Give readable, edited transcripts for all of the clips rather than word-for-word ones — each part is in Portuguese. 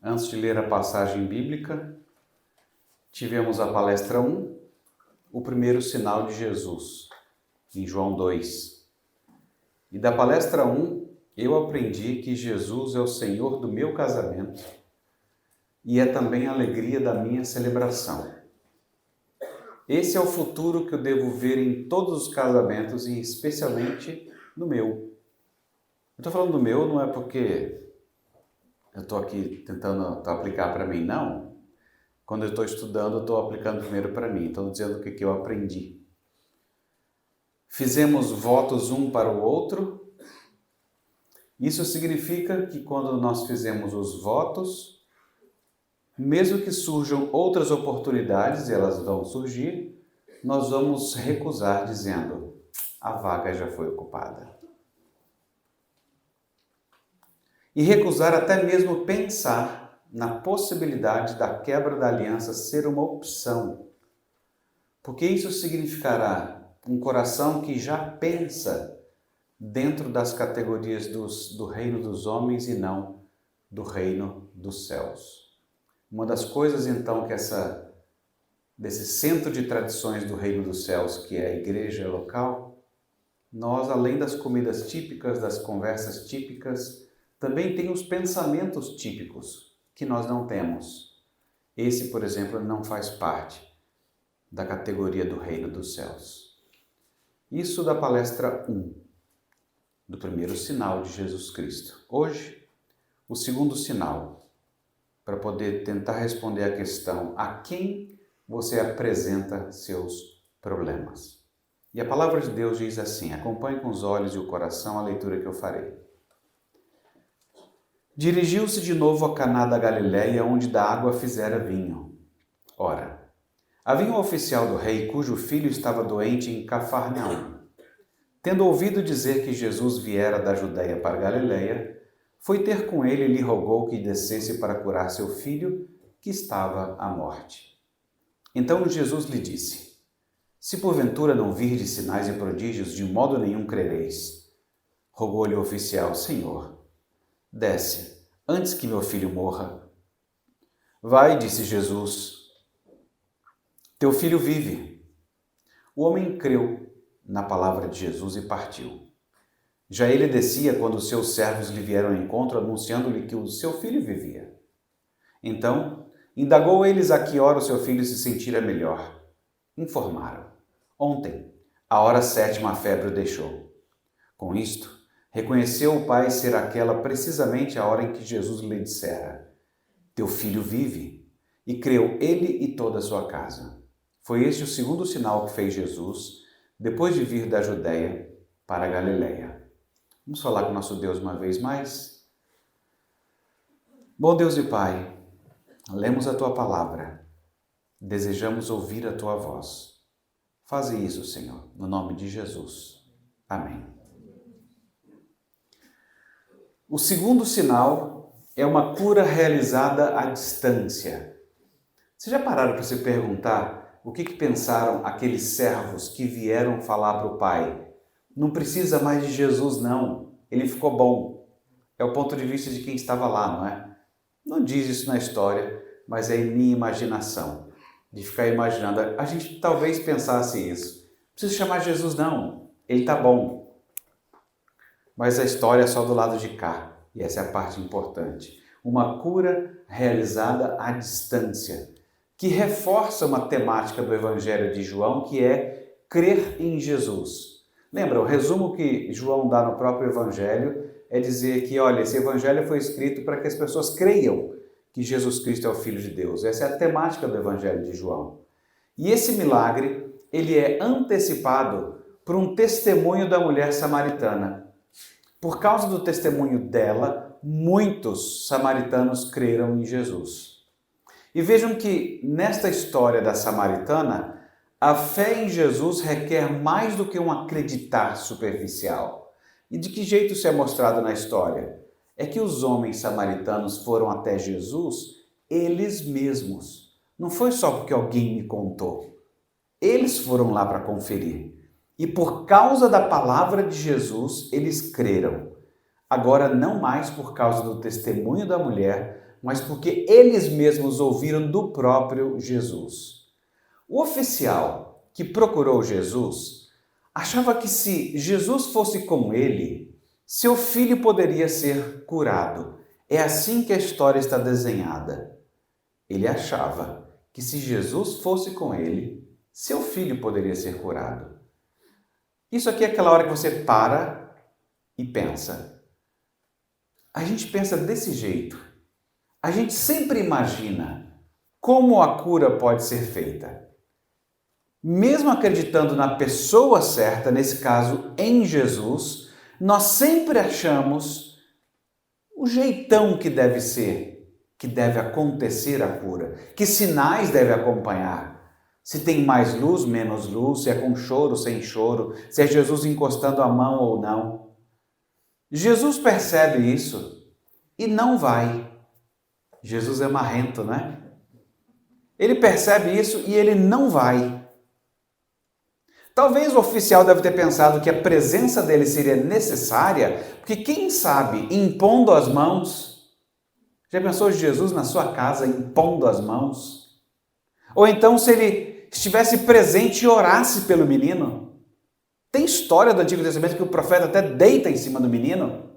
Antes de ler a passagem bíblica, tivemos a palestra 1, o primeiro sinal de Jesus, em João 2. E da palestra 1, eu aprendi que Jesus é o Senhor do meu casamento e é também a alegria da minha celebração. Esse é o futuro que eu devo ver em todos os casamentos e especialmente no meu. Eu estou falando do meu, não é porque eu estou aqui tentando aplicar para mim, não. Quando eu estou estudando, eu estou aplicando primeiro para mim. Estou dizendo o que eu aprendi. Fizemos votos um para o outro. Isso significa que quando nós fizemos os votos, mesmo que surjam outras oportunidades, e elas vão surgir, nós vamos recusar dizendo, a vaga já foi ocupada. E recusar até mesmo pensar na possibilidade da quebra da aliança ser uma opção. Porque isso significará um coração que já pensa dentro das categorias do reino dos homens e não do reino dos céus. Uma das coisas, então, que desse centro de tradições do reino dos céus, que é a igreja local, nós, além das comidas típicas, das conversas típicas, também tem os pensamentos típicos, que nós não temos. Esse, por exemplo, não faz parte da categoria do reino dos céus. Isso da palestra 1, do primeiro sinal de Jesus Cristo. Hoje, o segundo sinal, para poder tentar responder à questão a quem você apresenta seus problemas. E a palavra de Deus diz assim, acompanhe com os olhos e o coração a leitura que eu farei. Dirigiu-se de novo a Caná da Galileia, onde da água fizera vinho. Ora, havia um oficial do rei cujo filho estava doente em Cafarnaum. Tendo ouvido dizer que Jesus viera da Judeia para Galileia, foi ter com ele e lhe rogou que descesse para curar seu filho, que estava à morte. Então Jesus lhe disse, se porventura não virdes sinais e prodígios, de modo nenhum crereis. Rogou-lhe o oficial, Senhor, desce, antes que meu filho morra. Vai, disse Jesus, teu filho vive. O homem creu na palavra de Jesus e partiu. Já ele descia quando os seus servos lhe vieram ao encontro, anunciando-lhe que o seu filho vivia. Então, indagou eles a que hora o seu filho se sentira melhor. Informaram. Ontem, à hora 7ª, a febre o deixou. Com isto, reconheceu o pai ser aquela precisamente a hora em que Jesus lhe dissera, teu filho vive, e creu ele e toda a sua casa. Foi este o segundo sinal que fez Jesus, depois de vir da Judeia para a Galileia. Vamos falar com nosso Deus uma vez mais? Bom Deus e Pai, lemos a Tua palavra, desejamos ouvir a Tua voz. Faze isso, Senhor, no nome de Jesus. Amém. O segundo sinal é uma cura realizada à distância. Vocês já pararam para se perguntar o que pensaram aqueles servos que vieram falar para o pai? Não precisa mais de Jesus, não. Ele ficou bom. É o ponto de vista de quem estava lá, não é? Não diz isso na história, mas é em minha imaginação. De ficar imaginando. A gente talvez pensasse isso. Não precisa chamar Jesus, não. Ele está bom. Mas a história é só do lado de cá. E essa é a parte importante. Uma cura realizada à distância, que reforça uma temática do Evangelho de João, que é crer em Jesus. Lembra, o resumo que João dá no próprio Evangelho é dizer que, olha, esse Evangelho foi escrito para que as pessoas creiam que Jesus Cristo é o Filho de Deus. Essa é a temática do Evangelho de João. E esse milagre, ele é antecipado por um testemunho da mulher samaritana. Por causa do testemunho dela, muitos samaritanos creram em Jesus. E vejam que nesta história da samaritana, a fé em Jesus requer mais do que um acreditar superficial. E de que jeito isso é mostrado na história? É que os homens samaritanos foram até Jesus eles mesmos. Não foi só porque alguém me contou. Eles foram lá para conferir. E por causa da palavra de Jesus, eles creram. Agora, não mais por causa do testemunho da mulher, mas porque eles mesmos ouviram do próprio Jesus. O oficial que procurou Jesus achava que se Jesus fosse com ele, seu filho poderia ser curado. É assim que a história está desenhada. Ele achava que se Jesus fosse com ele, seu filho poderia ser curado. Isso aqui é aquela hora que você para e pensa. A gente pensa desse jeito. A gente sempre imagina como a cura pode ser feita. Mesmo acreditando na pessoa certa, nesse caso em Jesus, nós sempre achamos o jeitão que deve ser, que deve acontecer a cura, que sinais deve acompanhar. Se tem mais luz, menos luz, se é com choro, sem choro, se é Jesus encostando a mão ou não. Jesus percebe isso e não vai. Jesus é marrento, né? Ele percebe isso e ele não vai. Talvez o oficial deve ter pensado que a presença dele seria necessária, porque quem sabe, impondo as mãos, já pensou Jesus na sua casa impondo as mãos? Ou então se ele estivesse presente e orasse pelo menino? Tem história do Antigo Testamento que o profeta até deita em cima do menino.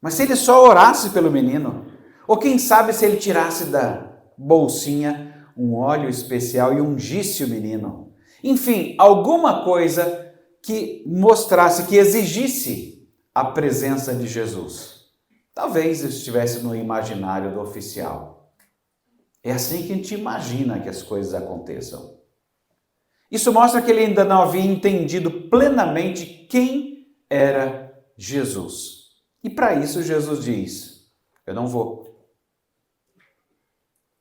Mas se ele só orasse pelo menino, ou quem sabe se ele tirasse da bolsinha um óleo especial e ungisse o menino. Enfim, alguma coisa que mostrasse, que exigisse a presença de Jesus. Talvez estivesse no imaginário do oficial. É assim que a gente imagina que as coisas aconteçam. Isso mostra que ele ainda não havia entendido plenamente quem era Jesus. E para isso Jesus diz: eu não vou.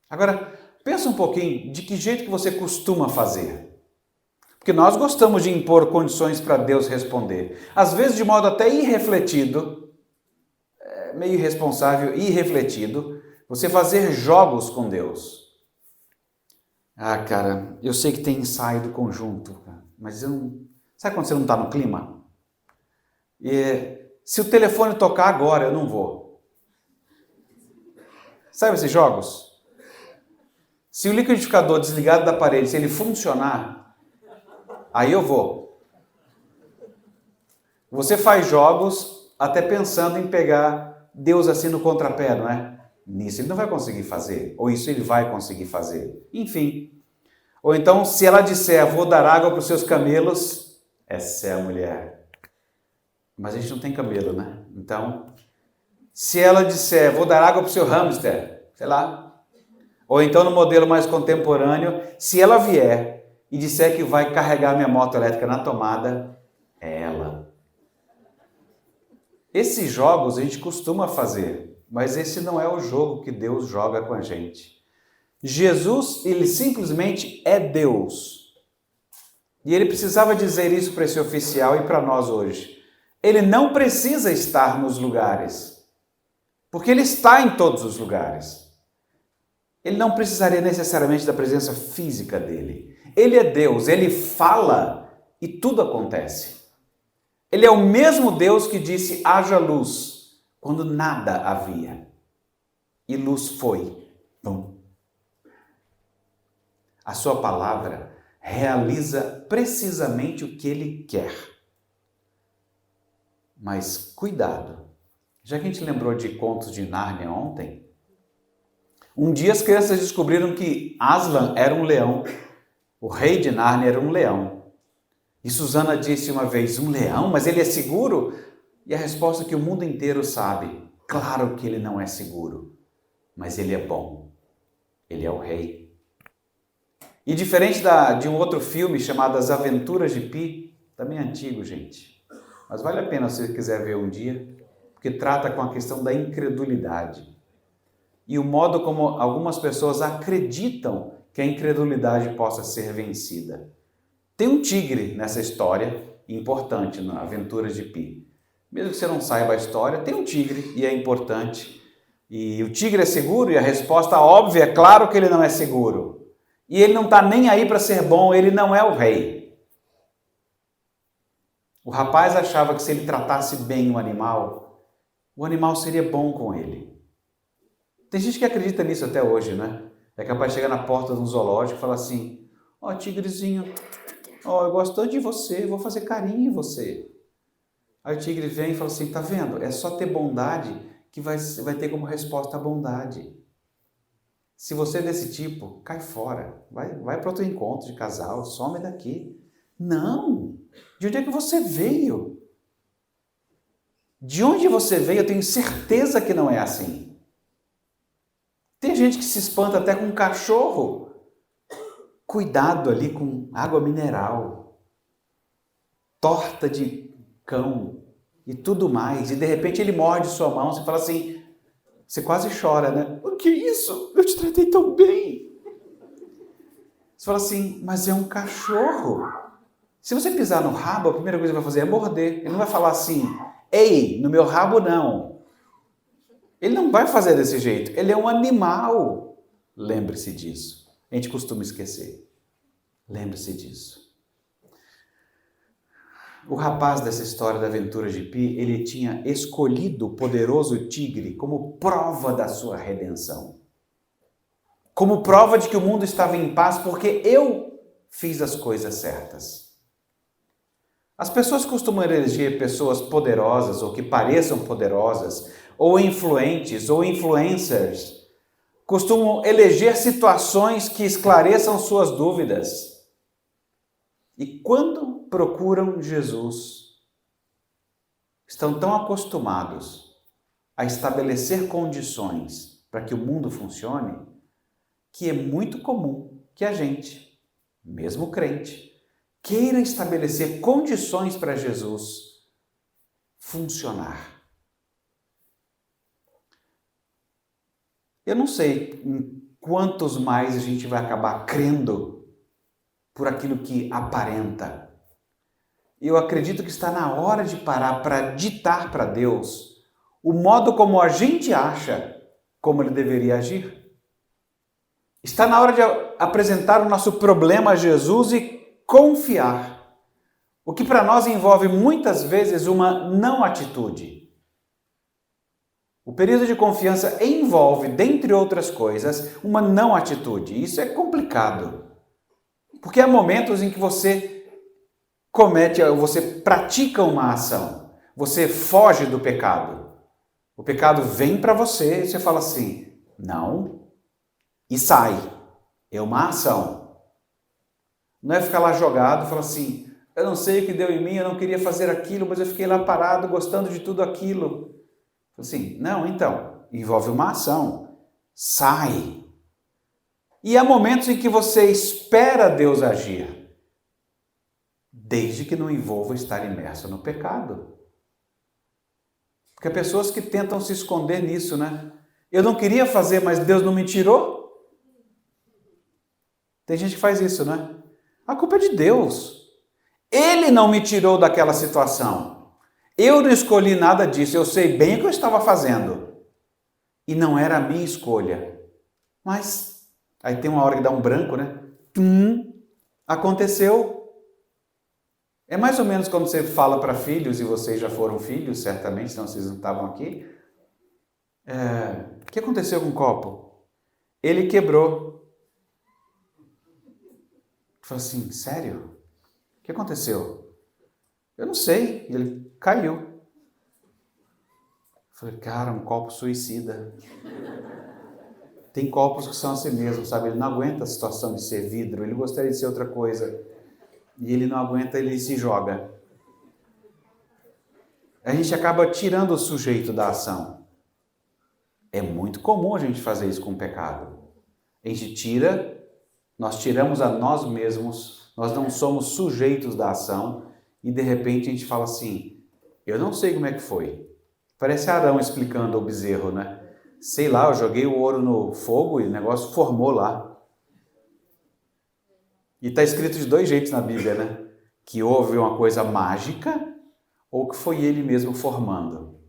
Agora, pensa um pouquinho de que jeito que você costuma fazer. Porque nós gostamos de impor condições para Deus responder. Às vezes de modo até irrefletido, meio irresponsável e irrefletido, você fazer jogos com Deus. Ah, cara, eu sei que tem ensaio do conjunto, mas eu não... Sabe quando você não está no clima? Se o telefone tocar agora, eu não vou. Sabe esses jogos? Se o liquidificador desligado da parede, se ele funcionar, aí eu vou. Você faz jogos até pensando em pegar Deus assim no contrapé, não é? Nisso ele não vai conseguir fazer, ou isso ele vai conseguir fazer. Enfim. Ou então, se ela disser, vou dar água para os seus camelos, essa é a mulher. Mas a gente não tem camelo, né? Então, se ela disser, vou dar água para o seu hamster, sei lá. Ou então, no modelo mais contemporâneo, se ela vier e disser que vai carregar minha moto elétrica na tomada, é ela. Esses jogos a gente costuma fazer, mas esse não é o jogo que Deus joga com a gente. Jesus, ele simplesmente é Deus. E ele precisava dizer isso para esse oficial e para nós hoje. Ele não precisa estar nos lugares, porque ele está em todos os lugares. Ele não precisaria necessariamente da presença física dele. Ele é Deus, ele fala e tudo acontece. Ele é o mesmo Deus que disse, haja luz, quando nada havia. E luz foi. Bum. A sua palavra realiza precisamente o que ele quer. Mas cuidado, já que a gente lembrou de Contos de Nárnia ontem, um dia as crianças descobriram que Aslan era um leão, o rei de Nárnia era um leão. E Susana disse uma vez, um leão? Mas ele é seguro? E a resposta que o mundo inteiro sabe, claro que ele não é seguro, mas ele é bom, ele é o rei. E diferente de um outro filme chamado As Aventuras de Pi, também é antigo, gente, mas vale a pena se você quiser ver um dia, porque trata com a questão da incredulidade e o modo como algumas pessoas acreditam que a incredulidade possa ser vencida. Tem um tigre nessa história, importante na Aventuras de Pi. Mesmo que você não saiba a história, tem um tigre e é importante. E o tigre é seguro? E a resposta óbvia é claro que ele não é seguro. E ele não está nem aí para ser bom, ele não é o rei. O rapaz achava que se ele tratasse bem o animal seria bom com ele. Tem gente que acredita nisso até hoje, né? É capaz de chegar na porta de um zoológico e falar assim, ó, tigrezinho, ó, eu gosto tanto de você, vou fazer carinho em você. Aí o tigre vem e fala assim, tá vendo? É só ter bondade que vai ter como resposta a bondade. Se você é desse tipo, cai fora. Vai para outro encontro de casal, some daqui. Não! De onde é que você veio? De onde você veio, eu tenho certeza que não é assim. Tem gente que se espanta até com um cachorro. Cuidado ali com água mineral, torta de cão e tudo mais. E de repente ele morde sua mão, você fala assim, você quase chora, né? O que é isso? Eu te tratei tão bem. Você fala assim, mas é um cachorro. Se você pisar no rabo, a primeira coisa que ele vai fazer é morder. Ele não vai falar assim, ei, no meu rabo não. Ele não vai fazer desse jeito. Ele é um animal. Lembre-se disso. A gente costuma esquecer. Lembre-se disso. O rapaz dessa história da aventura de Pi, ele tinha escolhido o poderoso tigre como prova da sua redenção. Como prova de que o mundo estava em paz porque eu fiz as coisas certas. As pessoas costumam eleger pessoas poderosas ou que pareçam poderosas, ou influentes, ou influencers. Costumam eleger situações que esclareçam suas dúvidas. E quando procuram Jesus, estão tão acostumados a estabelecer condições para que o mundo funcione, que é muito comum que a gente, mesmo crente, queira estabelecer condições para Jesus funcionar. Eu não sei em quantos mais a gente vai acabar crendo por aquilo que aparenta. Eu acredito que está na hora de parar para ditar para Deus o modo como a gente acha como Ele deveria agir. Está na hora de apresentar o nosso problema a Jesus e confiar. O que para nós envolve muitas vezes uma não atitude. O período de confiança envolve, dentre outras coisas, uma não atitude. Isso é complicado. Porque há momentos em que você pratica uma ação. Você foge do pecado. O pecado vem para você e você fala assim, não, e sai. É uma ação. Não é ficar lá jogado e falar assim, eu não sei o que deu em mim, eu não queria fazer aquilo, mas eu fiquei lá parado, gostando de tudo aquilo. Assim, não, então, envolve uma ação. Sai. E há momentos em que você espera Deus agir, desde que não envolva estar imerso no pecado. Porque há pessoas que tentam se esconder nisso, né? Eu não queria fazer, mas Deus não me tirou. Tem gente que faz isso, né? A culpa é de Deus. Ele não me tirou daquela situação. Eu não escolhi nada disso. Eu sei bem o que eu estava fazendo. E não era a minha escolha. Mas, aí tem uma hora que dá um branco, né? Aconteceu. É mais ou menos quando você fala para filhos, e vocês já foram filhos, certamente, senão vocês não estavam aqui. O que aconteceu com o copo? Ele quebrou. Falei assim, sério? O que aconteceu? Eu não sei, ele caiu. Falei, cara, um copo suicida. Tem copos que são assim mesmo, sabe? Ele não aguenta a situação de ser vidro, ele gostaria de ser outra coisa. E ele não aguenta, ele se joga. A gente acaba tirando o sujeito da ação. É muito comum a gente fazer isso com o pecado. A gente nós tiramos a nós mesmos, nós não somos sujeitos da ação e de repente a gente fala assim, eu não sei como é que foi. Parece Arão explicando ao bezerro, né? Sei lá, eu joguei o ouro no fogo e o negócio formou lá. E está escrito de dois jeitos na Bíblia, né? Que houve uma coisa mágica ou que foi ele mesmo formando.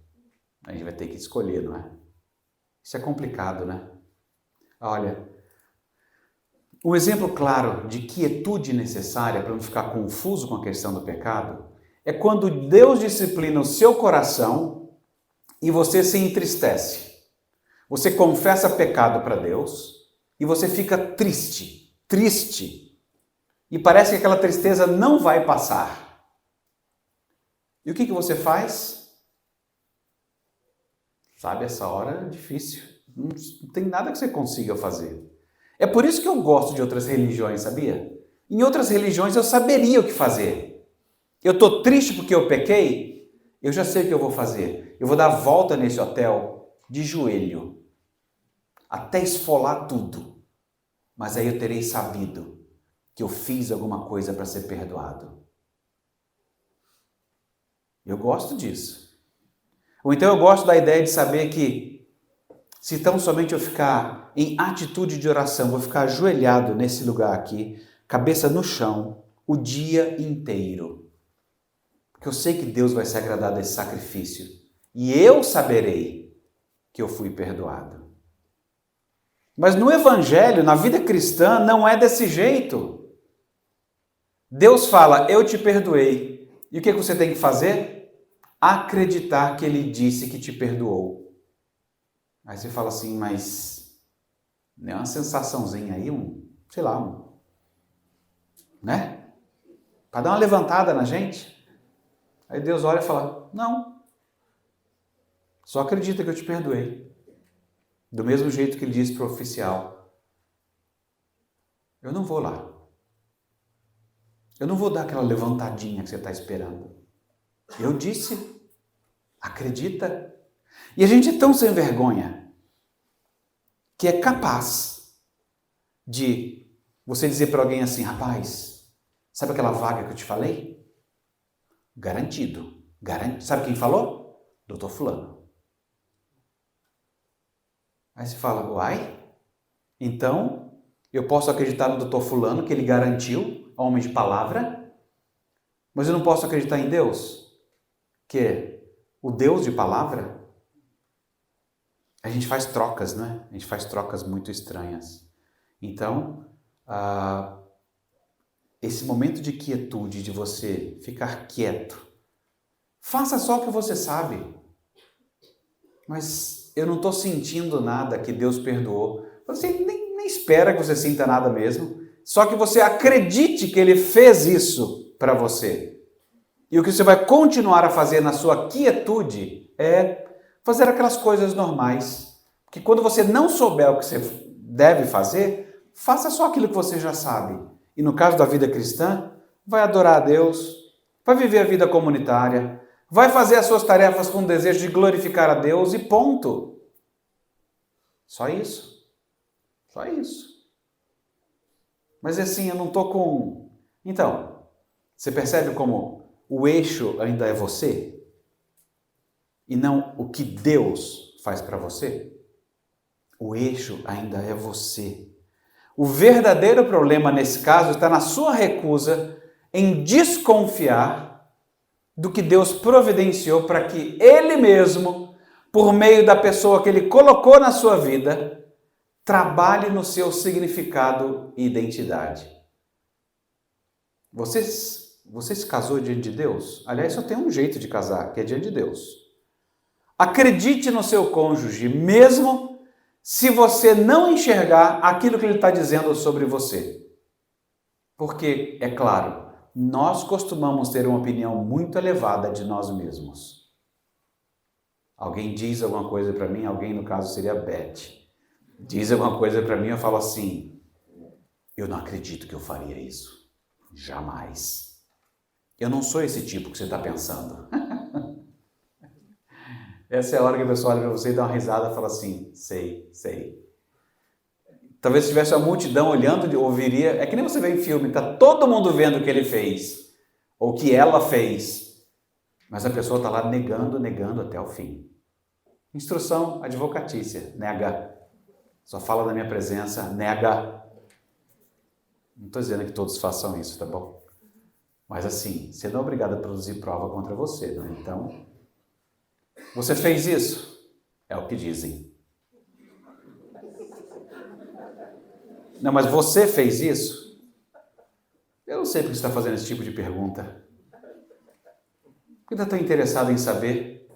A gente vai ter que escolher, não é? Isso é complicado, né? Olha, um exemplo claro de quietude necessária para não ficar confuso com a questão do pecado é quando Deus disciplina o seu coração e você se entristece. Você confessa pecado para Deus e você fica triste. E parece que aquela tristeza não vai passar. E o que você faz? Sabe, essa hora é difícil. Não tem nada que você consiga fazer. É por isso que eu gosto de outras religiões, sabia? Em outras religiões eu saberia o que fazer. Eu estou triste porque eu pequei, eu já sei o que eu vou fazer. Eu vou dar a volta nesse hotel de joelho, até esfolar tudo. Mas aí eu terei sabido que eu fiz alguma coisa para ser perdoado. Eu gosto disso. Ou então eu gosto da ideia de saber que, se tão somente eu ficar em atitude de oração, vou ficar ajoelhado nesse lugar aqui, cabeça no chão, o dia inteiro. Porque eu sei que Deus vai se agradar desse sacrifício. E eu saberei que eu fui perdoado. Mas no Evangelho, na vida cristã, não é desse jeito. Deus fala, eu te perdoei. E o que você tem que fazer? Acreditar que Ele disse que te perdoou. Aí você fala assim, mas não é uma sensaçãozinha aí, né? Para dar uma levantada na gente. Aí Deus olha e fala, não, só acredita que eu te perdoei. Do mesmo jeito que Ele disse para o oficial, eu não vou lá. Eu não vou dar aquela levantadinha que você está esperando. Eu disse, acredita. E a gente é tão sem vergonha que é capaz de você dizer para alguém assim, rapaz, sabe aquela vaga que eu te falei? Garantido. Sabe quem falou? Doutor Fulano. Aí você fala, uai, então eu posso acreditar no doutor Fulano que ele garantiu, homem de palavra, mas eu não posso acreditar em Deus, que é o Deus de palavra? A gente faz trocas, né? A gente faz trocas muito estranhas. Então, esse momento de quietude, de você ficar quieto, faça só o que você sabe. Mas eu não estou sentindo nada que Deus perdoou. Você nem espera que você sinta nada mesmo. Só que você acredite que Ele fez isso para você. E o que você vai continuar a fazer na sua quietude é fazer aquelas coisas normais. Porque quando você não souber o que você deve fazer, faça só aquilo que você já sabe. E no caso da vida cristã, vai adorar a Deus, vai viver a vida comunitária, vai fazer as suas tarefas com o desejo de glorificar a Deus e ponto. Só isso. Só isso. Mas assim, eu não estou com... Então, você percebe como o eixo ainda é você? E não o que Deus faz para você? O eixo ainda é você. O verdadeiro problema nesse caso está na sua recusa em desconfiar do que Deus providenciou para que Ele mesmo, por meio da pessoa que Ele colocou na sua vida, trabalhe no seu significado e identidade. Você se casou diante de Deus? Aliás, só tem um jeito de casar, que é diante de Deus. Acredite no seu cônjuge, mesmo se você não enxergar aquilo que ele está dizendo sobre você. Porque, é claro, nós costumamos ter uma opinião muito elevada de nós mesmos. Alguém diz alguma coisa para mim, alguém no caso seria a Beth. Diz alguma coisa para mim, eu falo assim, eu não acredito que eu faria isso. Jamais. Eu não sou esse tipo que você está pensando. Essa é a hora que a pessoa olha para você e dá uma risada e fala assim, sei. Talvez se tivesse uma multidão olhando, ouviria. É que nem você vê em filme, está todo mundo vendo o que ele fez, ou o que ela fez, mas a pessoa está lá negando até o fim. Instrução advocatícia, nega. Só fala da minha presença, nega. Não estou dizendo que todos façam isso, tá bom? Mas assim, você não é obrigado a produzir prova contra você, não é? Então, você fez isso? É o que dizem. Não, mas você fez isso? Eu não sei porque você está fazendo esse tipo de pergunta. Porque está tão interessado em saber.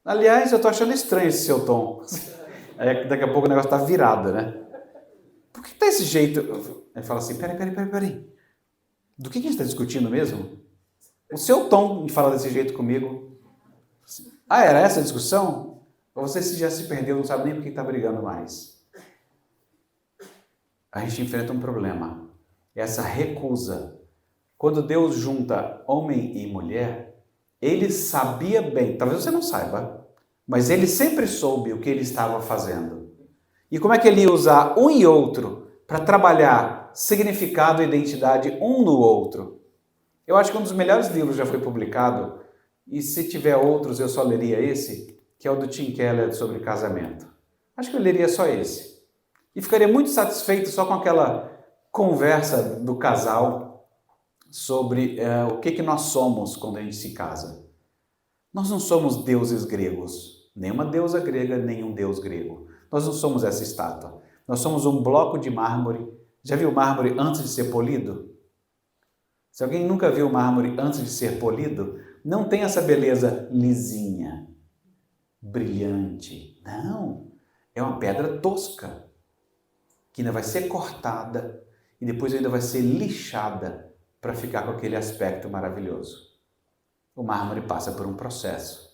Aliás, eu estou achando estranho esse seu tom. Aí daqui a pouco o negócio tá virado, né? Por que tá esse jeito? Aí fala assim, peraí. Do que a gente está discutindo mesmo? O seu tom de falar desse jeito comigo. Ah, era essa a discussão? Ou você já se perdeu, não sabe nem por que está brigando mais? A gente enfrenta um problema. Essa recusa. Quando Deus junta homem e mulher, ele sabia bem, talvez você não saiba, mas ele sempre soube o que ele estava fazendo. E como é que ele ia usar um e outro para trabalhar significado e identidade um no outro? Eu acho que um dos melhores livros já foi publicado, e se tiver outros eu só leria esse, que é o do Tim Keller sobre casamento. Acho que eu leria só esse. E ficaria muito satisfeito só com aquela conversa do casal sobre o que nós somos quando a gente se casa. Nós não somos deuses gregos, nem uma deusa grega, nem um deus grego. Nós não somos essa estátua. Nós somos um bloco de mármore. Já viu mármore antes de ser polido? Se alguém nunca viu mármore antes de ser polido, não tem essa beleza lisinha, brilhante. Não, é uma pedra tosca, que ainda vai ser cortada e depois ainda vai ser lixada para ficar com aquele aspecto maravilhoso. O mármore passa por um processo.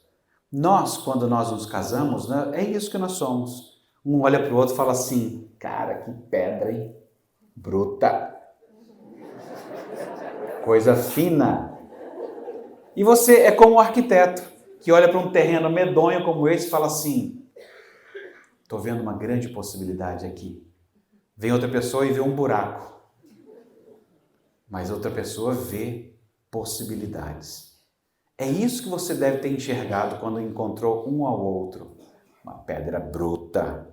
Nós, quando nós nos casamos, né, é isso que nós somos. Um olha para o outro e fala assim, cara, que pedra, hein? Bruta. Coisa fina. E você é como um arquiteto que olha para um terreno medonho como esse e fala assim, estou vendo uma grande possibilidade aqui. Vem outra pessoa e vê um buraco. Mas outra pessoa vê possibilidades. É isso que você deve ter enxergado quando encontrou um ao outro. Uma pedra bruta,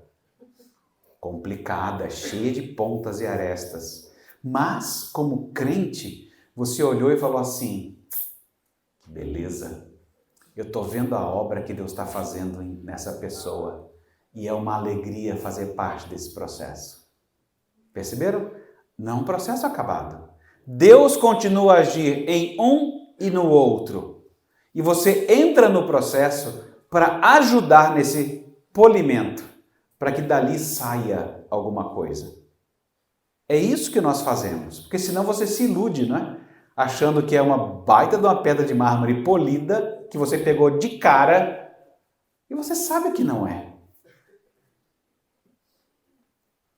complicada, cheia de pontas e arestas. Mas, como crente, você olhou e falou assim, que beleza, eu estou vendo a obra que Deus está fazendo nessa pessoa e é uma alegria fazer parte desse processo. Perceberam? Não é um processo acabado. Deus continua a agir em um e no outro. E você entra no processo para ajudar nesse polimento, para que dali saia alguma coisa. É isso que nós fazemos, porque senão você se ilude, não é? Achando que é uma baita de uma pedra de mármore polida, que você pegou de cara, e você sabe que não é.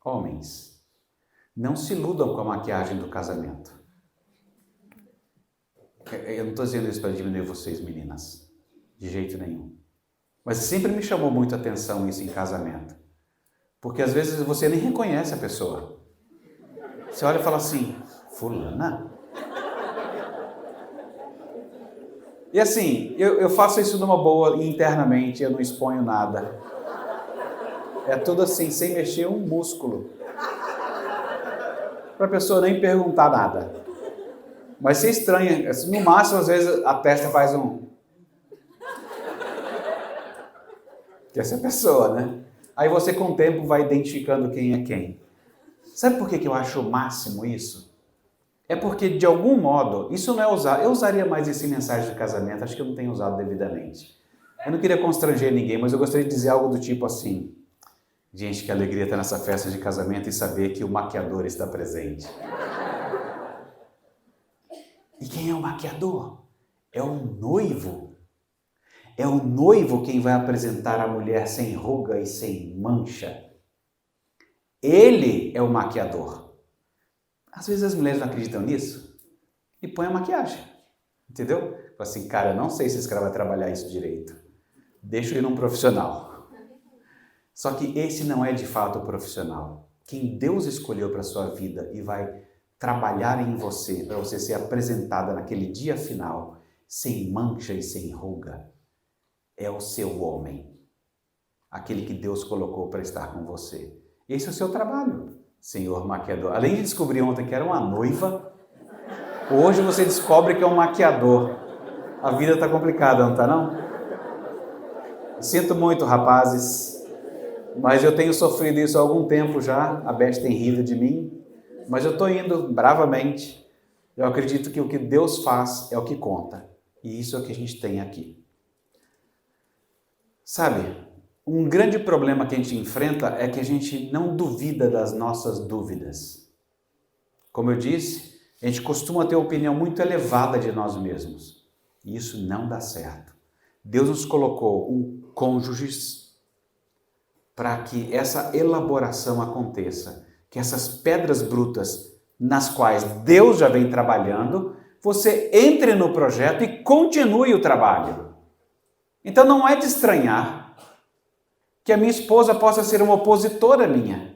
Homens, não se iludam com a maquiagem do casamento. Eu não estou dizendo isso para diminuir vocês, meninas, de jeito nenhum. Mas sempre me chamou muito a atenção isso em casamento. Porque às vezes você nem reconhece a pessoa. Você olha e fala assim, fulana? E assim, eu faço isso numa boa internamente, eu não exponho nada. É tudo assim, sem mexer um músculo. Para a pessoa nem perguntar nada. Mas você estranha, no máximo às vezes a testa faz um... Que essa é a pessoa, né? Aí você com o tempo vai identificando quem é quem. Sabe por que eu acho o máximo isso? É porque, de algum modo, isso não é usar. Eu usaria mais esse mensagem de casamento, acho que eu não tenho usado devidamente. Eu não queria constranger ninguém, mas eu gostaria de dizer algo do tipo assim. Gente, que alegria estar nessa festa de casamento e saber que o maquiador está presente. E quem é o maquiador? É o noivo. É o noivo quem vai apresentar a mulher sem ruga e sem mancha. Ele é o maquiador. Às vezes as mulheres não acreditam nisso e põem a maquiagem, entendeu? Fala assim, cara, eu não sei se esse cara vai trabalhar isso direito. Deixa eu ir num profissional. Só que esse não é de fato o profissional. Quem Deus escolheu para a sua vida e vai trabalhar em você, para você ser apresentada naquele dia final, sem mancha e sem ruga, é o seu homem. Aquele que Deus colocou para estar com você. Esse é o seu trabalho, senhor maquiador. Além de descobrir ontem que era uma noiva, hoje você descobre que é um maquiador. A vida está complicada, não está não? Sinto muito, rapazes, mas eu tenho sofrido isso há algum tempo já. A Beth tem rido de mim, mas eu estou indo bravamente. Eu acredito que o que Deus faz é o que conta. E isso é o que a gente tem aqui. Sabe, Um grande problema que a gente enfrenta é que a gente não duvida das nossas dúvidas. Como eu disse, a gente costuma ter uma opinião muito elevada de nós mesmos. E isso não dá certo. Deus nos colocou cônjuges para que essa elaboração aconteça. Que essas pedras brutas nas quais Deus já vem trabalhando, você entre no projeto e continue o trabalho. Então não é de estranhar que a minha esposa possa ser uma opositora minha.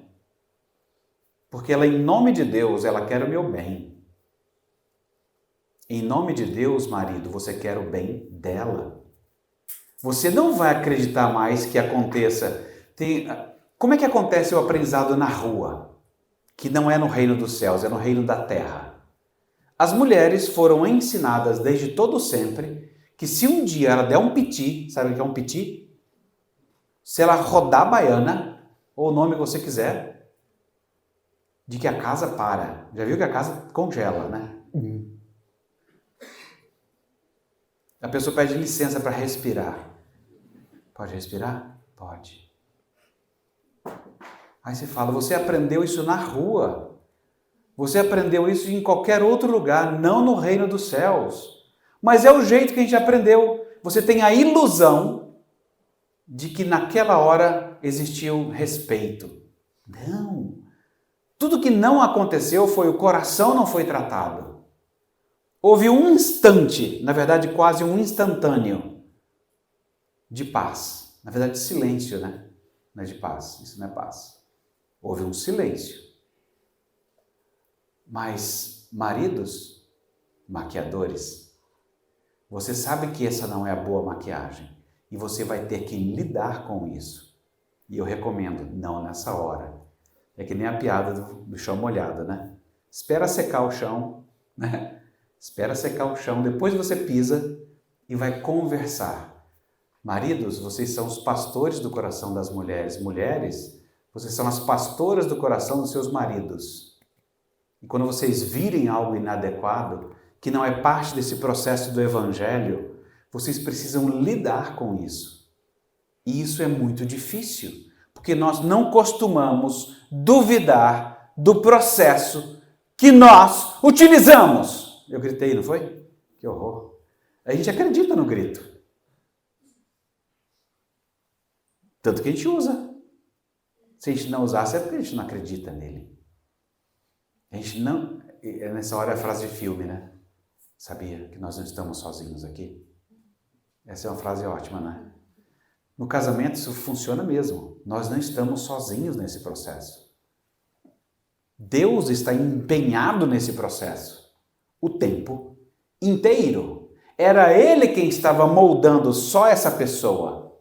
Porque ela, em nome de Deus, ela quer o meu bem. Em nome de Deus, marido, você quer o bem dela. Você não vai acreditar mais que aconteça. Como é que acontece o aprendizado na rua? Que não é no reino dos céus, é no reino da terra. As mulheres foram ensinadas desde todo sempre que se um dia ela der um piti, sabe o que é um piti? Se ela rodar a baiana, ou o nome que você quiser, de que a casa para. Já viu que a casa congela, né? A pessoa pede licença para respirar. Pode respirar? Pode. Aí você fala, você aprendeu isso na rua. Você aprendeu isso em qualquer outro lugar, não no reino dos céus. Mas é o jeito que a gente aprendeu. Você tem a ilusão de que naquela hora existiu respeito. Não. Tudo que não aconteceu foi o coração não foi tratado. Houve um instante, na verdade quase um instantâneo, de paz. Na verdade silêncio, né? Não é de paz, isso não é paz. Houve um silêncio. Mas, maridos, maquiadores, você sabe que essa não é a boa maquiagem. E você vai ter que lidar com isso. E eu recomendo, não nessa hora. É que nem a piada do chão molhado, né? Espera secar o chão, né? Espera secar o chão, depois você pisa e vai conversar. Maridos, vocês são os pastores do coração das mulheres. Mulheres, vocês são as pastoras do coração dos seus maridos. E quando vocês virem algo inadequado, que não é parte desse processo do evangelho, vocês precisam lidar com isso. E isso é muito difícil, porque nós não costumamos duvidar do processo que nós utilizamos. Eu gritei, não foi? Que horror. A gente acredita no grito. Tanto que a gente usa. Se a gente não usasse, é porque a gente não acredita nele. A gente não... Nessa hora é a frase de filme, né? Sabia que nós não estamos sozinhos aqui? Essa é uma frase ótima, né? No casamento isso funciona mesmo. Nós não estamos sozinhos nesse processo. Deus está empenhado nesse processo o tempo inteiro. Era Ele quem estava moldando só essa pessoa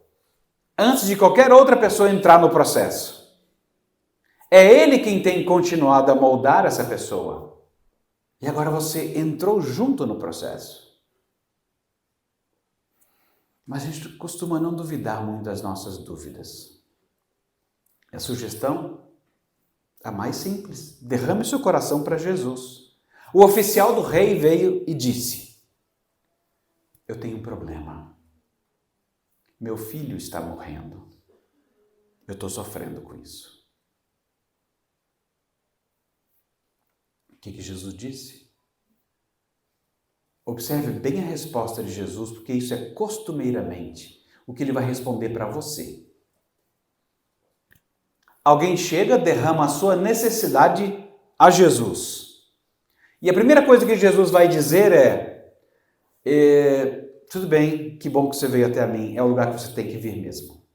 antes de qualquer outra pessoa entrar no processo. É Ele quem tem continuado a moldar essa pessoa. E agora você entrou junto no processo. Mas a gente costuma não duvidar muito das nossas dúvidas. A sugestão, a mais simples, derrame seu coração para Jesus. O oficial do rei veio e disse, eu tenho um problema. Meu filho está morrendo. Eu estou sofrendo com isso. O que Jesus disse? Observe bem a resposta de Jesus, porque isso é costumeiramente o que ele vai responder para você. Alguém chega, derrama a sua necessidade a Jesus. E a primeira coisa que Jesus vai dizer tudo bem, que bom que você veio até a mim, é o lugar que você tem que vir mesmo.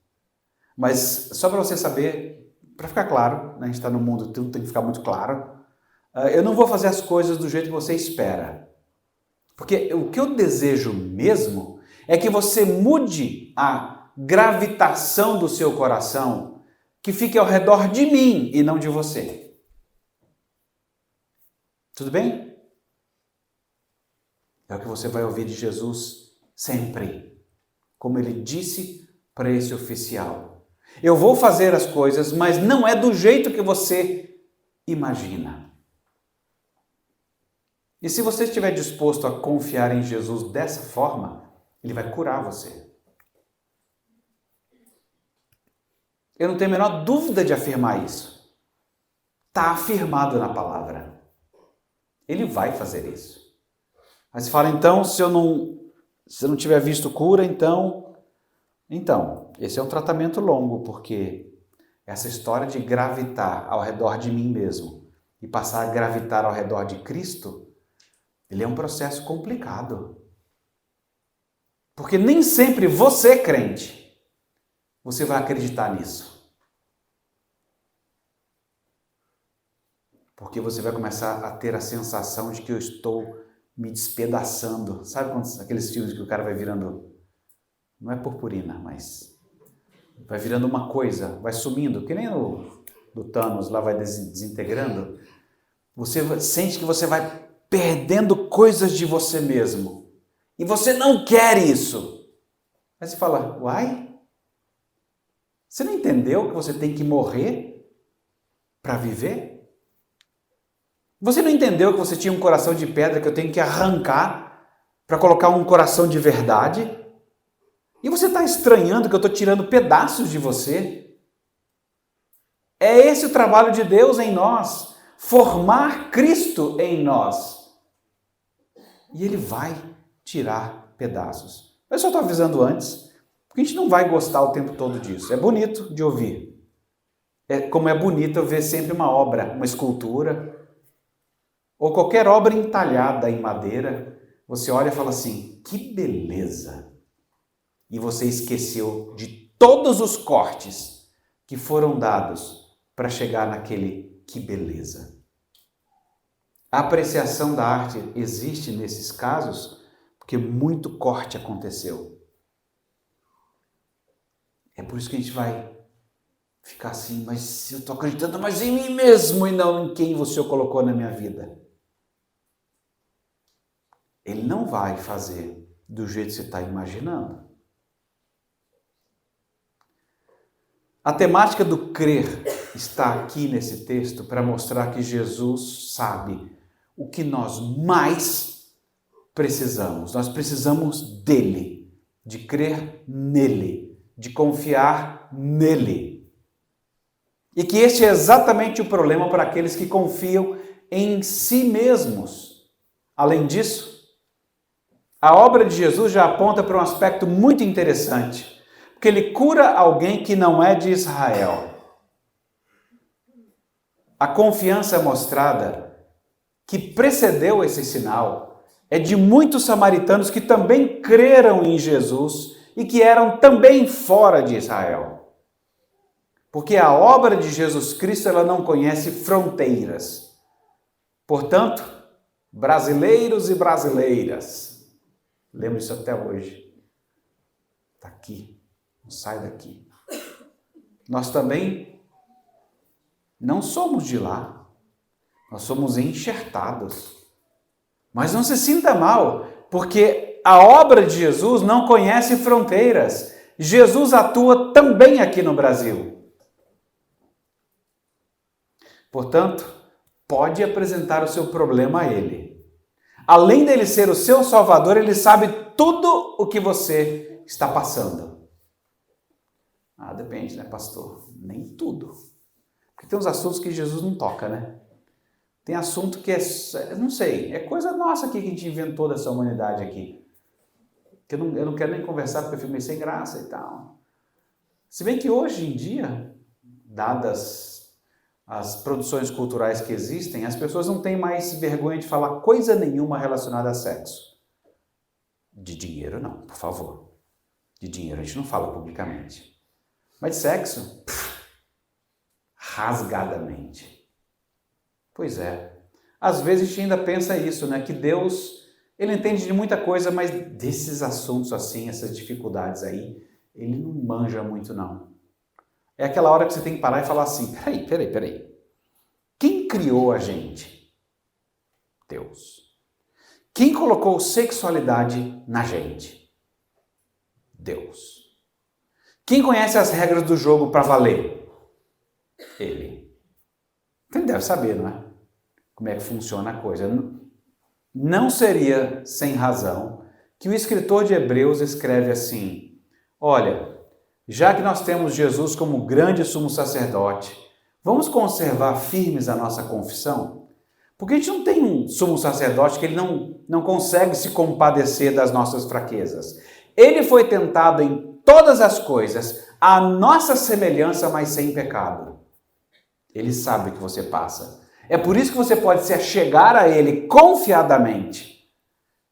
Mas só para você saber, para ficar claro, né, a gente está no mundo, tudo tem que ficar muito claro, eu não vou fazer as coisas do jeito que você espera. Porque o que eu desejo mesmo é que você mude a gravitação do seu coração, que fique ao redor de mim e não de você. Tudo bem? É o que você vai ouvir de Jesus sempre. Como ele disse para esse oficial. Eu vou fazer as coisas, mas não é do jeito que você imagina. E se você estiver disposto a confiar em Jesus dessa forma, ele vai curar você. Eu não tenho a menor dúvida de afirmar isso. Está afirmado na palavra. Ele vai fazer isso. Aí você fala, então, se eu não tiver visto cura, então, esse é um tratamento longo, porque essa história de gravitar ao redor de mim mesmo e passar a gravitar ao redor de Cristo, ele é um processo complicado. Porque nem sempre você, crente, você vai acreditar nisso. Porque você vai começar a ter a sensação de que eu estou me despedaçando. Sabe aqueles filmes que o cara vai virando, não é purpurina, mas vai virando uma coisa, vai sumindo, que nem do Thanos lá vai desintegrando. Você sente que você vai perdendo coisas de você mesmo. E você não quer isso. Aí você fala, uai? Você não entendeu que você tem que morrer para viver? Você não entendeu que você tinha um coração de pedra que eu tenho que arrancar para colocar um coração de verdade? E você está estranhando que eu estou tirando pedaços de você? É esse o trabalho de Deus em nós, formar Cristo em nós. E Ele vai tirar pedaços. Eu só estou avisando antes, porque a gente não vai gostar o tempo todo disso. É bonito de ouvir. Como é bonito eu ver sempre uma obra, uma escultura, ou qualquer obra entalhada em madeira, você olha e fala assim, que beleza! E você esqueceu de todos os cortes que foram dados para chegar naquele que beleza. A apreciação da arte existe nesses casos porque muito corte aconteceu. É por isso que a gente vai ficar assim, mas eu estou acreditando mais em mim mesmo e não em quem você colocou na minha vida. Ele não vai fazer do jeito que você está imaginando. A temática do crer está aqui nesse texto para mostrar que Jesus sabe o que nós mais precisamos. Nós precisamos dele, de crer nele, de confiar nele. E que este é exatamente o problema para aqueles que confiam em si mesmos. Além disso, a obra de Jesus já aponta para um aspecto muito interessante, porque ele cura alguém que não é de Israel. A confiança mostrada que precedeu esse sinal é de muitos samaritanos que também creram em Jesus e que eram também fora de Israel. Porque a obra de Jesus Cristo ela não conhece fronteiras. Portanto, brasileiros e brasileiras, lembro isso até hoje. Está aqui. Não sai daqui. Nós também não somos de lá. Nós somos enxertados. Mas não se sinta mal, porque a obra de Jesus não conhece fronteiras. Jesus atua também aqui no Brasil. Portanto, pode apresentar o seu problema a Ele. Além dele ser o seu Salvador, ele sabe tudo o que você está passando. Depende, né, pastor? Nem tudo. Porque tem uns assuntos que Jesus não toca, né? Tem assunto que não sei, é coisa nossa aqui que a gente inventou dessa humanidade aqui. Que eu não quero nem conversar porque eu fico meio sem graça e tal. Se bem que hoje em dia, dadas as produções culturais que existem, as pessoas não têm mais vergonha de falar coisa nenhuma relacionada a sexo. De dinheiro não, por favor. De dinheiro a gente não fala publicamente. Mas de sexo, rasgadamente. Pois é. Às vezes a gente ainda pensa isso, né? Que Deus, ele entende de muita coisa, mas desses assuntos assim, essas dificuldades aí, ele não manja muito não. É aquela hora que você tem que parar e falar assim, peraí. Quem criou a gente? Deus. Quem colocou sexualidade na gente? Deus. Quem conhece as regras do jogo para valer? Ele. Ele deve saber, não é? Como é que funciona a coisa. Não seria sem razão que o escritor de Hebreus escreve assim, olha, Já que nós temos Jesus como grande sumo sacerdote, vamos conservar firmes a nossa confissão? Porque a gente não tem um sumo sacerdote que ele não consegue se compadecer das nossas fraquezas. Ele foi tentado em todas as coisas, à nossa semelhança, mas sem pecado. Ele sabe o que você passa. É por isso que você pode se achegar a ele confiadamente.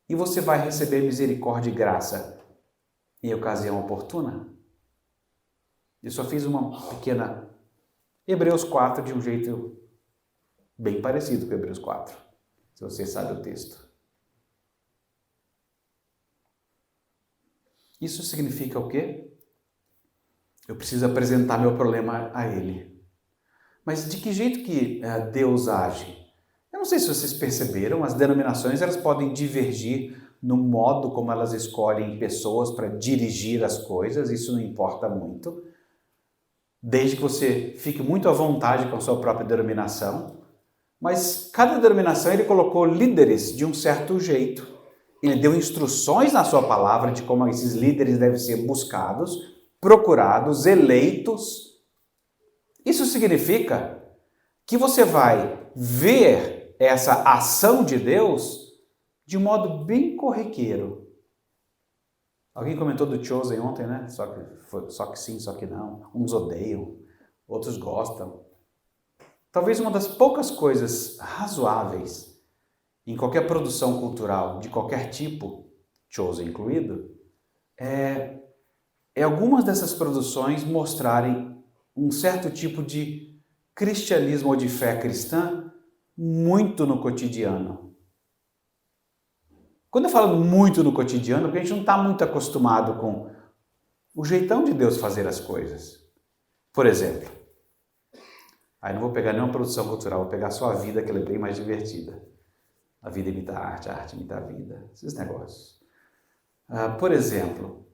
E você vai receber misericórdia e graça em ocasião oportuna. Eu só fiz uma pequena Hebreus 4 de um jeito bem parecido com Hebreus 4, se você sabe o texto. Isso significa o quê? Eu preciso apresentar meu problema a Ele. Mas de que jeito que Deus age? Eu não sei se vocês perceberam, as denominações elas podem divergir no modo como elas escolhem pessoas para dirigir as coisas, isso não importa muito, desde que você fique muito à vontade com a sua própria denominação. Mas cada denominação ele colocou líderes de um certo jeito. Ele deu instruções na sua palavra de como esses líderes devem ser buscados, procurados, eleitos. Isso significa que você vai ver essa ação de Deus de um modo bem corriqueiro. Alguém comentou do Chosen ontem, né? Só que sim, só que não. Uns odeiam, outros gostam. Talvez uma das poucas coisas razoáveis em qualquer produção cultural, de qualquer tipo, Chosen incluído, é algumas dessas produções mostrarem um certo tipo de cristianismo ou de fé cristã muito no cotidiano. Quando eu falo muito no cotidiano, porque a gente não está muito acostumado com o jeitão de Deus fazer as coisas. Por exemplo, aí não vou pegar nenhuma produção cultural, vou pegar só a vida, que ela é bem mais divertida. A vida imita a arte imita a vida, esses negócios. Por exemplo,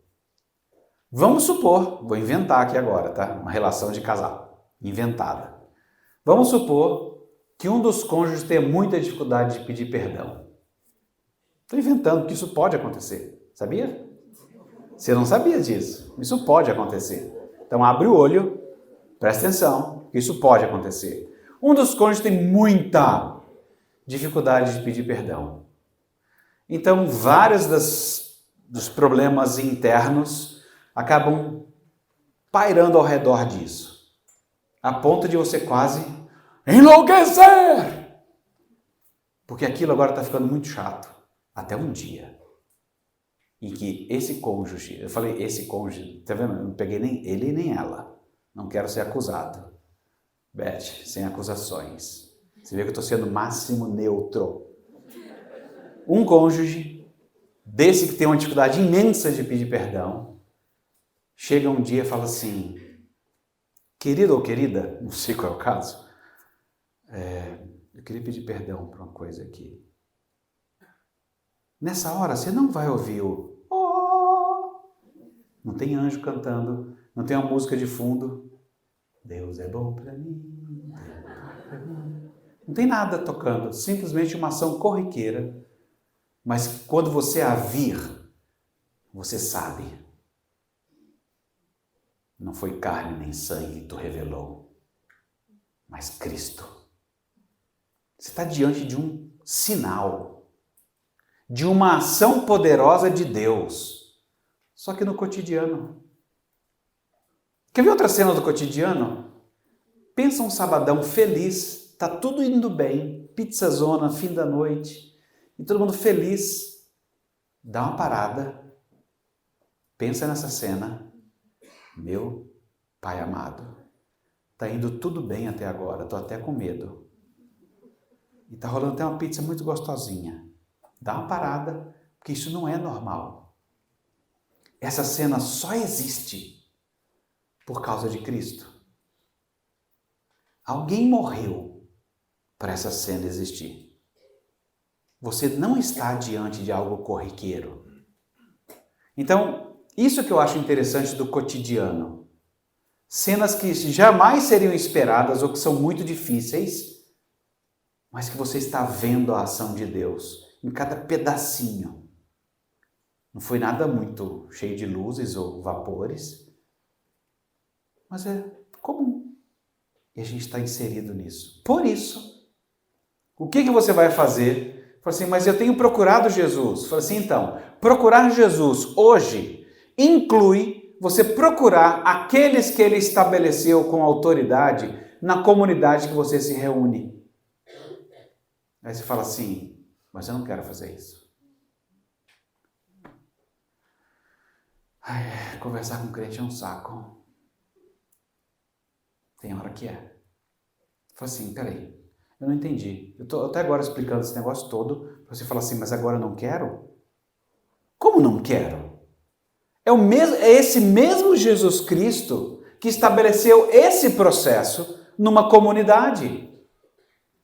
vamos supor, vou inventar aqui agora, tá? Uma relação de casal, inventada. Vamos supor que um dos cônjuges tenha muita dificuldade de pedir perdão. Estou inventando que isso pode acontecer, sabia? Você não sabia disso, isso pode acontecer. Então abre o olho, presta atenção, que isso pode acontecer. Um dos cônjuges tem muita dificuldade de pedir perdão. Então vários dos problemas internos acabam pairando ao redor disso, a ponto de você quase enlouquecer, porque aquilo agora está ficando muito chato. Até um dia em que esse cônjuge, eu falei esse cônjuge, tá vendo? Eu não peguei nem ele nem ela. Não quero ser acusado. Beth, sem acusações. Você vê que eu estou sendo máximo neutro. Um cônjuge, desse que tem uma dificuldade imensa de pedir perdão, chega um dia e fala assim, querido ou querida, não sei qual é o caso, eu queria pedir perdão por uma coisa aqui. Nessa hora, você não vai ouvir o oh! Não tem anjo cantando, não tem uma música de fundo. Deus é bom para mim. Não tem nada tocando, simplesmente uma ação corriqueira. Mas quando você a vir, você sabe. Não foi carne nem sangue que tu revelou, mas Cristo. Você está diante de um sinal, de uma ação poderosa de Deus, só que no cotidiano. Quer ver outra cena do cotidiano? Pensa um sabadão feliz, tá tudo indo bem, pizzazona, fim da noite, e todo mundo feliz. Dá uma parada, pensa nessa cena. Meu Pai amado, tá indo tudo bem até agora, tô até com medo. E tá rolando até uma pizza muito gostosinha. Dá uma parada, porque isso não é normal. Essa cena só existe por causa de Cristo. Alguém morreu para essa cena existir. Você não está diante de algo corriqueiro. Então, isso que eu acho interessante do cotidiano. Cenas que jamais seriam esperadas ou que são muito difíceis, mas que você está vendo a ação de Deus em cada pedacinho. Não foi nada muito cheio de luzes ou vapores, mas é comum. E a gente está inserido nisso. Por isso, o que você vai fazer? Fala assim, mas eu tenho procurado Jesus. Fala assim, então, procurar Jesus hoje inclui você procurar aqueles que ele estabeleceu com autoridade na comunidade que você se reúne. Aí você fala assim, mas eu não quero fazer isso. Ai, conversar com crente é um saco. Tem hora que é. Fala assim, peraí, eu não entendi. Eu tô até agora explicando esse negócio todo. Você fala assim, mas agora eu não quero? Como não quero? É esse mesmo Jesus Cristo que estabeleceu esse processo numa comunidade,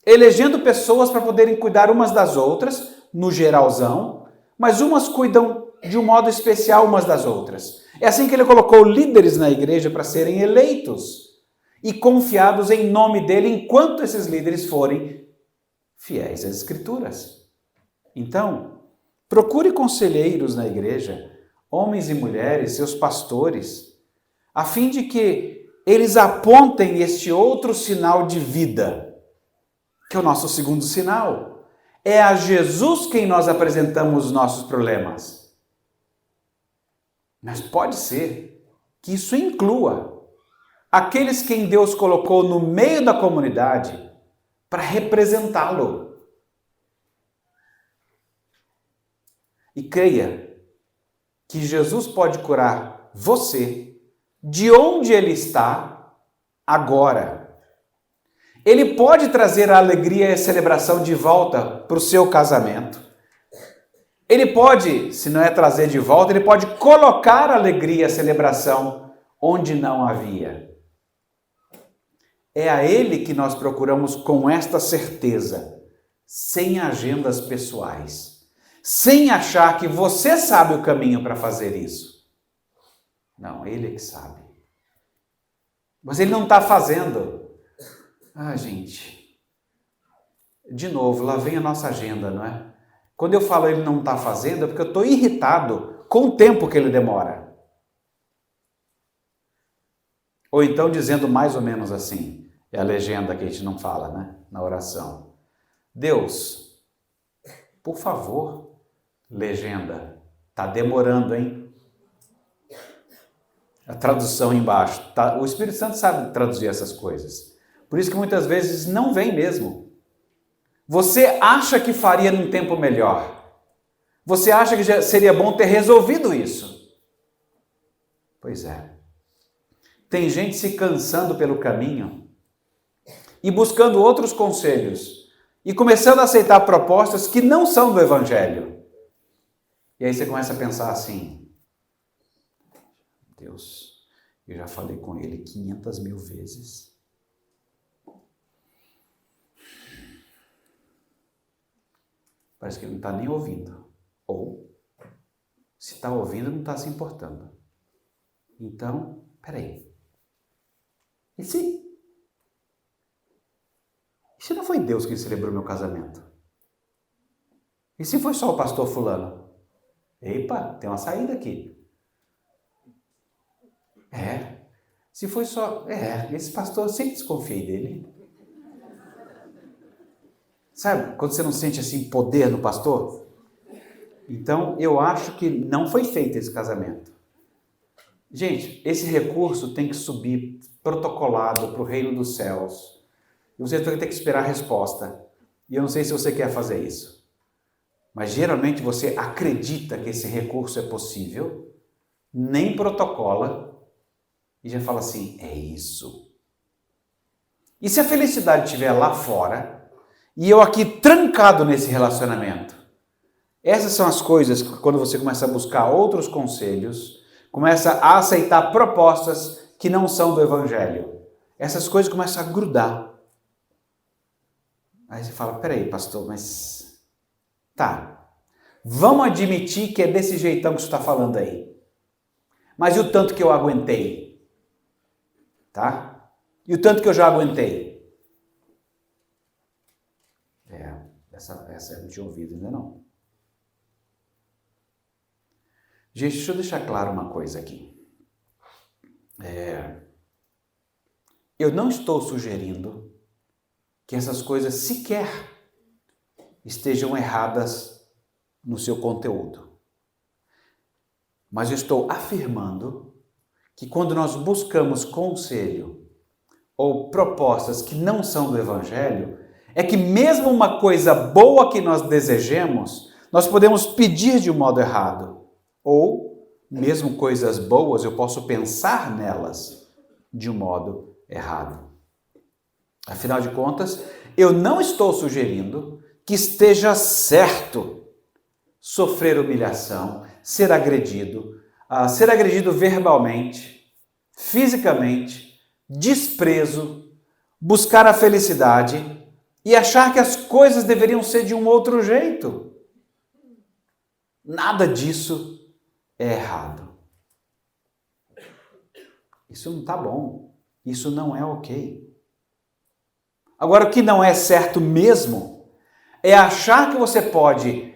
elegendo pessoas para poderem cuidar umas das outras, no geralzão, mas umas cuidam de um modo especial umas das outras. É assim que ele colocou líderes na igreja para serem eleitos e confiados em nome dele enquanto esses líderes forem fiéis às Escrituras. Então, procure conselheiros na igreja, homens e mulheres, seus pastores, a fim de que eles apontem este outro sinal de vida, que é o nosso segundo sinal. É a Jesus quem nós apresentamos os nossos problemas. Mas pode ser que isso inclua aqueles quem Deus colocou no meio da comunidade para representá-lo. E creia que Jesus pode curar você de onde ele está agora. Ele pode trazer a alegria e a celebração de volta para o seu casamento. Ele pode, se não é trazer de volta, ele pode colocar a alegria e a celebração onde não havia. É a ele que nós procuramos com esta certeza, sem agendas pessoais, sem achar que você sabe o caminho para fazer isso. Não, ele é que sabe. Mas ele não está fazendo. Ah, gente, de novo, lá vem a nossa agenda, não é? Quando eu falo ele não está fazendo, é porque eu estou irritado com o tempo que ele demora. Ou então dizendo mais ou menos assim, é a legenda que a gente não fala, né? Na oração. Deus, por favor, legenda, está demorando, hein? A tradução embaixo. Tá? O Espírito Santo sabe traduzir essas coisas. Por isso que muitas vezes não vem mesmo. Você acha que faria num tempo melhor. Você acha que já seria bom ter resolvido isso. Pois é. Tem gente se cansando pelo caminho e buscando outros conselhos e começando a aceitar propostas que não são do Evangelho. E aí você começa a pensar assim, Deus, eu já falei com ele 500 mil vezes. Parece que ele não está nem ouvindo. Ou, se está ouvindo, não está se importando. Então, peraí. E se não foi Deus que celebrou meu casamento? E se foi só o pastor fulano? Epa, tem uma saída aqui. Se foi só... esse pastor, eu sempre desconfiei dele. Sabe, quando você não sente assim poder no pastor? Então, eu acho que não foi feito esse casamento. Gente, esse recurso tem que subir protocolado para o reino dos céus. E você vai ter que esperar a resposta. E eu não sei se você quer fazer isso. Mas geralmente você acredita que esse recurso é possível, nem protocola, e já fala assim, é isso. E se a felicidade estiver lá fora, e eu aqui trancado nesse relacionamento? Essas são as coisas que quando você começa a buscar outros conselhos, começa a aceitar propostas que não são do Evangelho. Essas coisas começam a grudar. Aí você fala, peraí, pastor, mas... Tá, vamos admitir que é desse jeitão que você está falando aí. Mas e o tanto que eu aguentei? Tá? E o tanto que eu já aguentei? Essa eu não tinha ouvido ainda não. Gente, deixa eu deixar claro uma coisa aqui. eu não estou sugerindo que essas coisas sequer estejam erradas no seu conteúdo. Mas eu estou afirmando que quando nós buscamos conselho ou propostas que não são do Evangelho, é que mesmo uma coisa boa que nós desejemos, nós podemos pedir de um modo errado. Ou, mesmo coisas boas, eu posso pensar nelas de um modo errado. Afinal de contas, eu não estou sugerindo que esteja certo sofrer humilhação, ser agredido verbalmente, fisicamente, desprezo, buscar a felicidade e achar que as coisas deveriam ser de um outro jeito. Nada disso é errado. Isso não está bom. Isso não é ok. Agora, o que não é certo mesmo é achar que você pode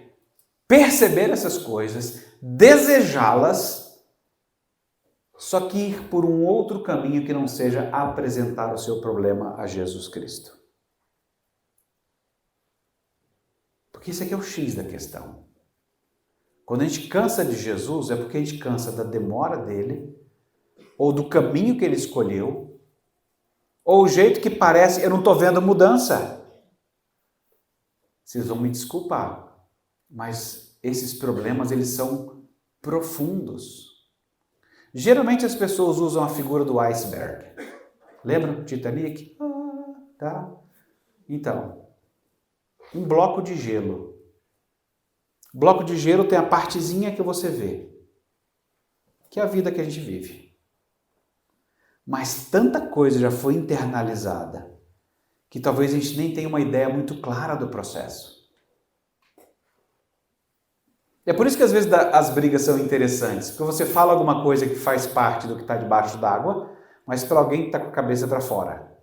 perceber essas coisas, desejá-las, só que ir por um outro caminho que não seja apresentar o seu problema a Jesus Cristo. Porque isso aqui é o X da questão. Quando a gente cansa de Jesus, é porque a gente cansa da demora dele, ou do caminho que ele escolheu, ou o jeito que parece, eu não estou vendo mudança. Vocês vão me desculpar, mas esses problemas, eles são profundos. Geralmente as pessoas usam a figura do iceberg. Lembram? Titanic? Tá? Então, um bloco de gelo. O bloco de gelo tem a partezinha que você vê, que é a vida que a gente vive. Mas tanta coisa já foi internalizada que talvez a gente nem tenha uma ideia muito clara do processo. É por isso que às vezes as brigas são interessantes, porque você fala alguma coisa que faz parte do que está debaixo d'água, mas para alguém que está com a cabeça para fora.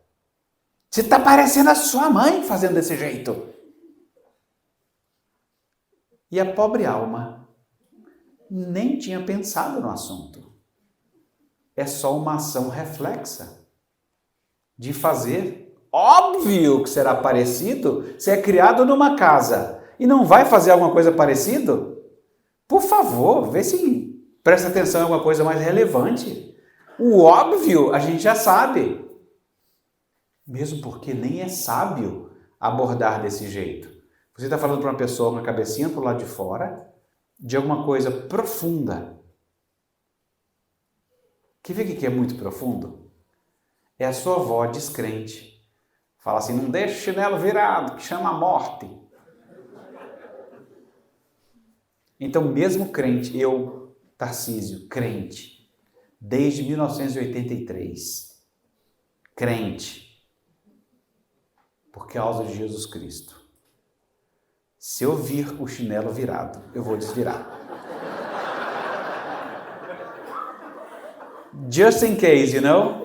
Você está parecendo a sua mãe fazendo desse jeito. E a pobre alma nem tinha pensado no assunto. É só uma ação reflexa de fazer. Óbvio que será parecido. Você é criado numa casa e não vai fazer alguma coisa parecida? Por favor, vê se presta atenção em alguma coisa mais relevante. O óbvio a gente já sabe. Mesmo porque nem é sábio abordar desse jeito. Você está falando para uma pessoa com a cabecinha para o lado de fora, de alguma coisa profunda. Quer ver o que é muito profundo? É a sua avó descrente. Fala assim, não deixa o chinelo virado, que chama a morte. Então, mesmo crente, eu, Tarcísio, crente, desde 1983, crente, por causa de Jesus Cristo. Se eu vir o chinelo virado, eu vou desvirar. Just in case, you know?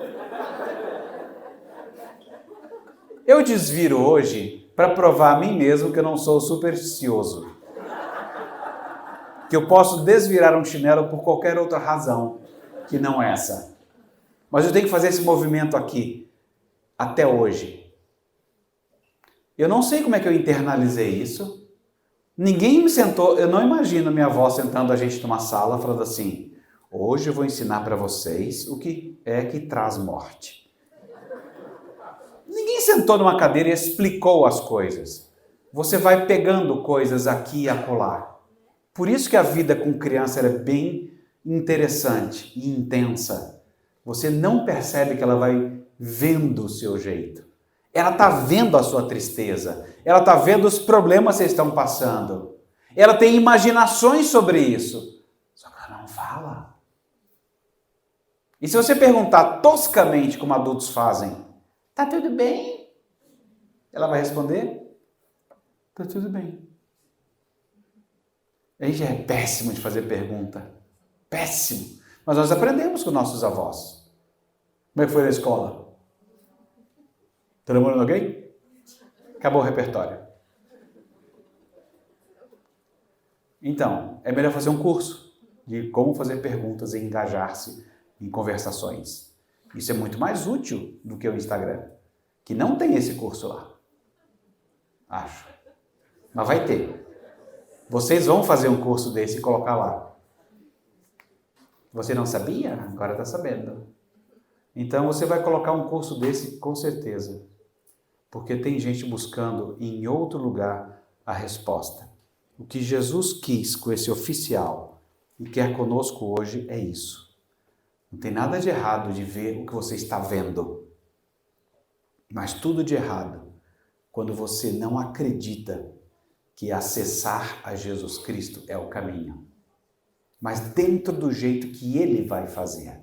Eu desviro hoje para provar a mim mesmo que eu não sou supersticioso. Que eu posso desvirar um chinelo por qualquer outra razão que não essa. Mas eu tenho que fazer esse movimento aqui, até hoje. Eu não sei como é que eu internalizei isso. Ninguém me sentou, eu não imagino minha avó sentando a gente numa sala falando assim, hoje eu vou ensinar para vocês o que é que traz morte. Ninguém sentou numa cadeira e explicou as coisas. Você vai pegando coisas aqui e acolá. Por isso que a vida com criança é bem interessante e intensa. Você não percebe que ela vai vendo o seu jeito. Ela está vendo a sua tristeza. Ela está vendo os problemas que vocês estão passando. Ela tem imaginações sobre isso. Só que ela não fala. E se você perguntar toscamente como adultos fazem, tá tudo bem? Ela vai responder, tá tudo bem. A gente é péssimo de fazer pergunta. Péssimo. Mas nós aprendemos com nossos avós. Como é que foi na escola? Tá namorando alguém? Acabou o repertório. Então, é melhor fazer um curso de como fazer perguntas e engajar-se em conversações. Isso é muito mais útil do que o Instagram, que não tem esse curso lá. Acho. Mas vai ter. Vocês vão fazer um curso desse e colocar lá. Você não sabia? Agora está sabendo. Então você vai colocar um curso desse com certeza. Porque tem gente buscando em outro lugar a resposta. O que Jesus quis com esse oficial e quer conosco hoje é isso. Não tem nada de errado de ver o que você está vendo. Mas tudo de errado quando você não acredita que acessar a Jesus Cristo é o caminho. Mas dentro do jeito que Ele vai fazer.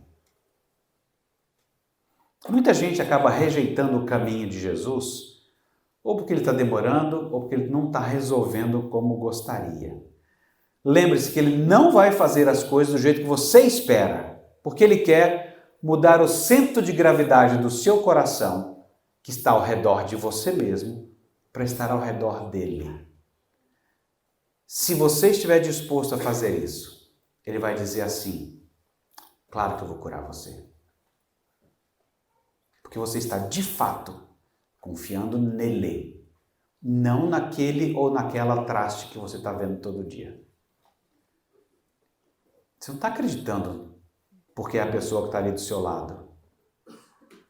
Muita gente acaba rejeitando o caminho de Jesus, ou porque ele está demorando, ou porque ele não está resolvendo como gostaria. Lembre-se que Ele não vai fazer as coisas do jeito que você espera, porque Ele quer mudar o centro de gravidade do seu coração, que está ao redor de você mesmo, para estar ao redor dele. Se você estiver disposto a fazer isso, Ele vai dizer assim: claro que eu vou curar você. Porque você está de fato confiando nele, não naquele ou naquela traste que você está vendo todo dia. Você não está acreditando porque é a pessoa que está ali do seu lado.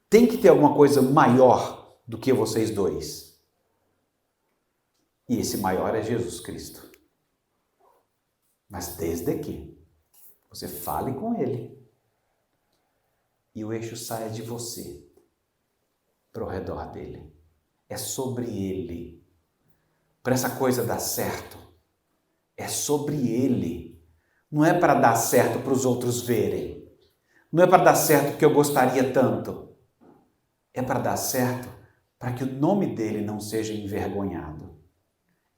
Tem que ter alguma coisa maior do que vocês dois. E esse maior é Jesus Cristo. Mas desde que você fale com Ele e o eixo saia de você para o redor dele. É sobre Ele. Para essa coisa dar certo, é sobre Ele. Não é para dar certo para os outros verem. Não é para dar certo porque eu gostaria tanto. É para dar certo para que o nome dele não seja envergonhado.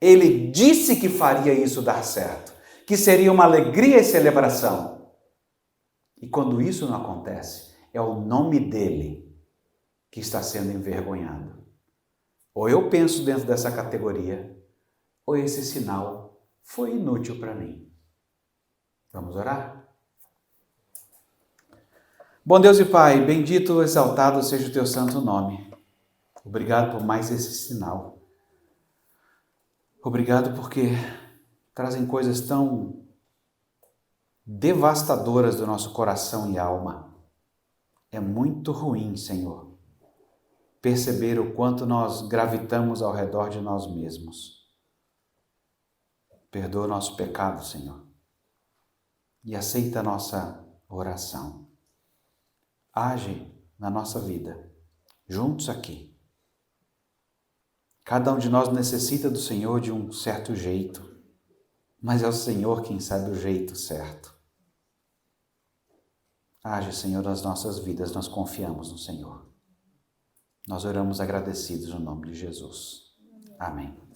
Ele disse que faria isso dar certo, que seria uma alegria e celebração. E quando isso não acontece, é o nome dele que está sendo envergonhado. Ou eu penso dentro dessa categoria, ou esse sinal foi inútil para mim. Vamos orar? Bom Deus e Pai, bendito, exaltado seja o teu santo nome. Obrigado por mais esse sinal. Obrigado porque trazem coisas tão devastadoras do nosso coração e alma. É muito ruim, Senhor, perceber o quanto nós gravitamos ao redor de nós mesmos. Perdoa o nosso pecado, Senhor, e aceita a nossa oração. Age na nossa vida, juntos aqui. Cada um de nós necessita do Senhor de um certo jeito, mas é o Senhor quem sabe o jeito certo. Age, Senhor, nas nossas vidas, nós confiamos no Senhor. Nós oramos agradecidos no nome de Jesus. Amém.